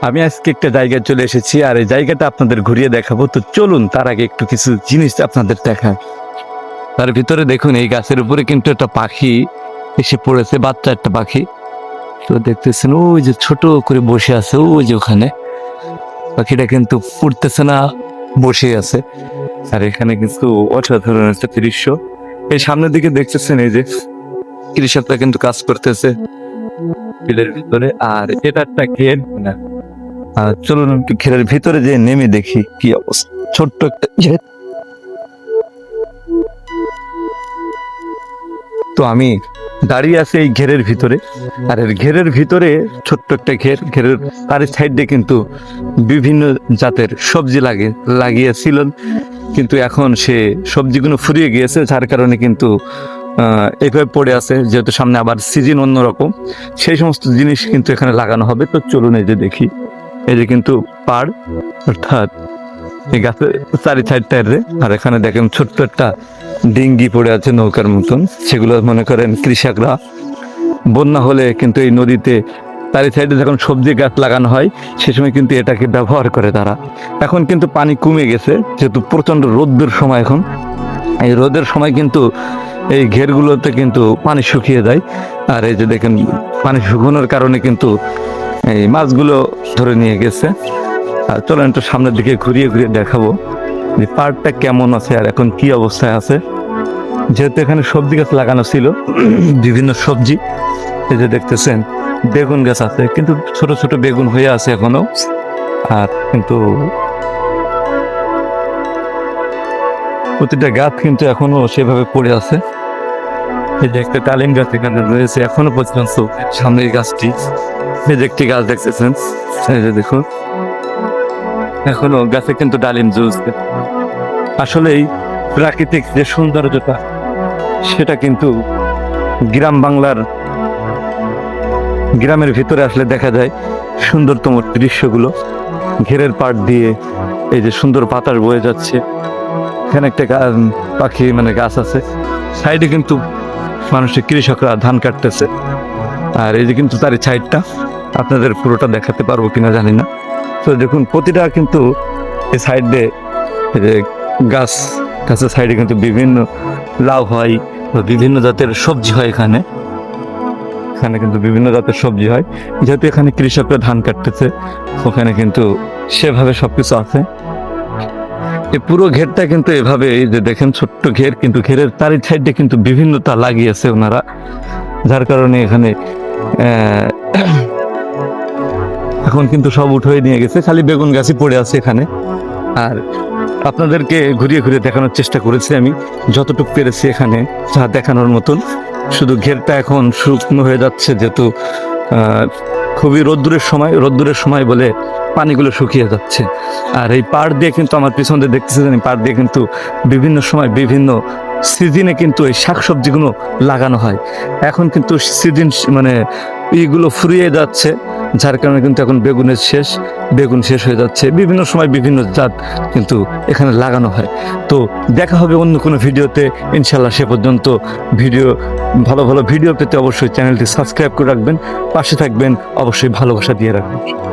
আমি আজকে একটা জায়গায় চলে এসেছি, আর এই জায়গাটা আপনাদের ঘুরিয়ে দেখাবো। তো চলুন তার আগে একটু কিছু জিনিস আপনাদের দেখায়। তার ভিতরে দেখুন, এই গাছের উপরে কিন্তু একটা পাখি এসে পড়েছে, বাচ্চা একটা পাখি। তো দেখতেছেন ওই যে ছোট করে বসে আছে, ওই যে ওখানে পাখিটা কিন্তু উঠতেছে না, বসে আছে। আর এখানে কিন্তু অসাধারণ একটা দৃশ্য। এই সামনের দিকে দেখতেছেন এই যে কৃষকরা কিন্তু কাজ করতেছে বিলের ভিতরে। আর এটা একটা ঘের না, আর চলুন একটু ঘেরের ভিতরে যে নেমে দেখি কি অবস্থা। ছোট্ট একটা ঘের। তো আমি দাঁড়িয়ে আছি এই ঘেরের ভিতরে, আর এর ঘেরের ভিতরে ছোট্ট একটা ঘের। ঘেরের তার সাইডে কিন্তু বিভিন্ন জাতের সবজি লাগিয়েছিল, কিন্তু এখন সে সবজিগুলো ফুরিয়ে গিয়েছে, যার কারণে কিন্তু এইভাবে পড়ে আছে। যেহেতু সামনে আবার সিজন অন্যরকম, সেই সমস্ত জিনিস কিন্তু এখানে লাগানো হবে। তো চলুন এই যে দেখি, এই যে কিন্তু পাড়, অর্থাৎ এই গাছের চারি সাইডটায়। আর এখানে দেখেন ছোট্ট একটা ডিঙ্গি পড়ে আছে নৌকার মতন। সেগুলো মনে করেন কৃষকরা বন্যা হলে কিন্তু এই নদীতে চারি সাইডে যখন সবজি গাছ লাগানো হয়, সে সময় কিন্তু এটাকে ব্যবহার করে তারা। এখন কিন্তু পানি কমে গেছে, যেহেতু প্রচণ্ড রোদের সময়। এখন এই রোদের সময় কিন্তু এই ঘেরগুলোতে কিন্তু পানি শুকিয়ে যায়। আর এই যে দেখেন, পানি শুকানোর কারণে কিন্তু এই মাছগুলো ধরে নিয়ে গেছে। আর চলেন একটু সামনের দিকে ঘুরিয়ে ঘুরিয়ে দেখাবো যে পাড়টা কেমন আছে আর এখন কি অবস্থায় আছে। যেহেতু এখানে সবজি গাছ লাগানো ছিল, বিভিন্ন সবজি, এই যে দেখতেছেন বেগুন গাছ আছে, কিন্তু ছোট ছোট বেগুন হয়ে আছে এখনো। আর কিন্তু প্রতিটা গাছ কিন্তু এখনো সেভাবে পড়ে আছে। এই যে একটা ডালিম গাছ এখানে রয়েছে এখনো পর্যন্ত, সামনের গাছটি। এই যে একটি গাছ দেখতেছেন, এই যে দেখুন এখনো গাছে কিন্তু ডালিম ঝুলছে। আসলেই প্রাকৃতিক যে সৌন্দর্যটা, সেটা কিন্তু গ্রাম বাংলার গ্রামের ভিতরে আসলে দেখা যায় সুন্দরতম দৃশ্যগুলো। ঘেরের পাড় দিয়ে এই যে সুন্দর বাতাস বয়ে যাচ্ছে। এখানে একটা পাখি মানে গাছ আছে, সাইডে কিন্তু মানুষের কৃষকরা ধান কাটতেছে। আর এই যে কিন্তু তার সাইডটা আপনাদের পুরোটা দেখাতে পারবো কিনা জানি না। তো দেখুন প্রতিটা কিন্তু এই সাইডে যে গাছের সাইডে কিন্তু বিভিন্ন লাউ হয়, বিভিন্ন জাতের সবজি হয়। এখানে কিন্তু বিভিন্ন জাতের সবজি হয়। যেহেতু এখানে কৃষকরা ধান কাটতেছে, ওখানে কিন্তু সেভাবে সবকিছু আছে। এই পুরো ঘেরটা কিন্তু এভাবে, এই যে দেখেন ছোট্ট ঘের, কিন্তু ঘেরের চারি সাইডে কিন্তু বিভিন্নতা লাগিয়েছে ওনারা, যার কারণে এখানে এখন কিন্তু সব উঠে নিয়ে গেছে, খালি বেগুন গাছই পড়ে আছে এখানে। আর আপনাদেরকে ঘুরিয়ে ঘুরিয়ে দেখানোর চেষ্টা করেছি আমি যতটুকু পেরেছি এখানে, যা দেখানোর মতন। শুধু ঘেরটা এখন শুকনো হয়ে যাচ্ছে, যেহেতু খুবই রোদ্দুরের সময় বলে পানিগুলো শুকিয়ে যাচ্ছে। আর এই পাড় দিয়ে কিন্তু আমার পিছন দিয়ে দেখতেছেন, পাড় দিয়ে কিন্তু বিভিন্ন সময় বিভিন্ন সিজনে কিন্তু এই শাকসবজিগুলো লাগানো হয়। এখন কিন্তু সিজন মানে এইগুলো ফুরিয়ে যাচ্ছে, যার কারণে কিন্তু এখন বেগুন শেষ হয়ে যাচ্ছে। বিভিন্ন সময় বিভিন্ন জাত কিন্তু এখানে লাগানো হয়। তো দেখা হবে অন্য কোনো ভিডিওতে ইনশাল্লাহ। সে পর্যন্ত ভালো ভালো ভিডিও পেতে অবশ্যই চ্যানেলটি সাবস্ক্রাইব করে রাখবেন, পাশে থাকবেন, অবশ্যই ভালোবাসা দিয়ে রাখবেন।